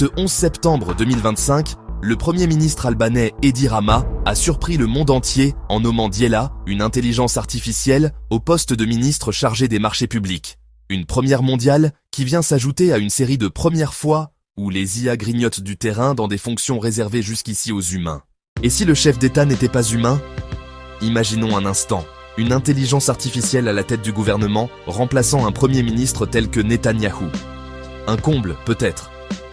Ce 11 septembre 2025, le Premier ministre albanais Edi Rama a surpris le monde entier en nommant Diela, une intelligence artificielle, au poste de ministre chargé des marchés publics. Une première mondiale qui vient s'ajouter à une série de premières fois où les IA grignotent du terrain dans des fonctions réservées jusqu'ici aux humains. Et si le chef d'État n'était pas humain? Imaginons un instant, une intelligence artificielle à la tête du gouvernement remplaçant un Premier ministre tel que Netanyahou. Un comble, peut-être.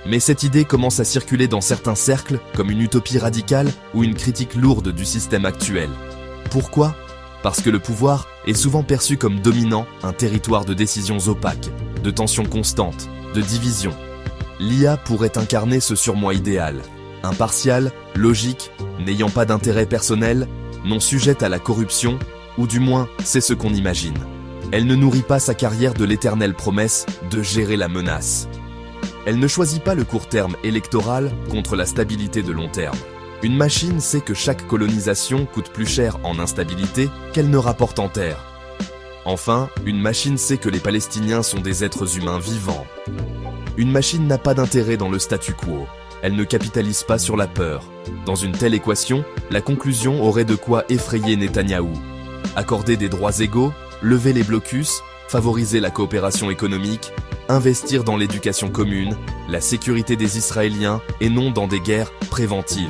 Mais cette idée commence à circuler dans certains cercles comme une utopie radicale ou une critique lourde du système actuel. Pourquoi? Parce que le pouvoir est souvent perçu comme dominant un territoire de décisions opaques, de tensions constantes, de divisions. L'IA pourrait incarner ce surmoi idéal, impartial, logique, n'ayant pas d'intérêt personnel, non sujette à la corruption, ou du moins c'est ce qu'on imagine. Elle ne nourrit pas sa carrière de l'éternelle promesse de gérer la menace. Elle ne choisit pas le court terme électoral contre la stabilité de long terme. Une machine sait que chaque colonisation coûte plus cher en instabilité qu'elle ne rapporte en terre. Enfin, une machine sait que les Palestiniens sont des êtres humains vivants. Une machine n'a pas d'intérêt dans le statu quo. Elle ne capitalise pas sur la peur. Dans une telle équation, la conclusion aurait de quoi effrayer Netanyahou. Accorder des droits égaux, lever les blocus, favoriser la coopération économique, investir dans l'éducation commune, la sécurité des Israéliens et non dans des guerres préventives.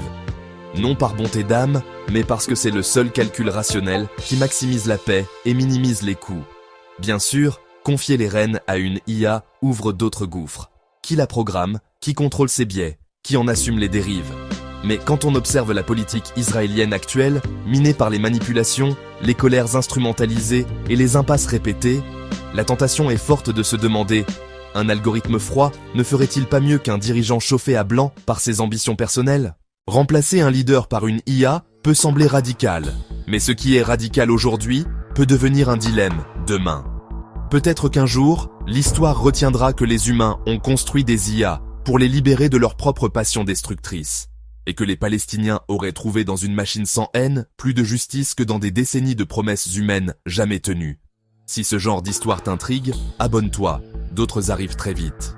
Non par bonté d'âme, mais parce que c'est le seul calcul rationnel qui maximise la paix et minimise les coûts. Bien sûr, confier les rênes à une IA ouvre d'autres gouffres. Qui la programme, qui contrôle ses biais, qui en assume les dérives. Mais quand on observe la politique israélienne actuelle, minée par les manipulations, les colères instrumentalisées et les impasses répétées, la tentation est forte de se demander: un algorithme froid ne ferait-il pas mieux qu'un dirigeant chauffé à blanc par ses ambitions personnelles? Remplacer un leader par une IA peut sembler radical, mais ce qui est radical aujourd'hui peut devenir un dilemme demain. Peut-être qu'un jour, l'histoire retiendra que les humains ont construit des IA pour les libérer de leur propre passion destructrice, et que les Palestiniens auraient trouvé dans une machine sans haine plus de justice que dans des décennies de promesses humaines jamais tenues. Si ce genre d'histoire t'intrigue, abonne-toi, d'autres arrivent très vite.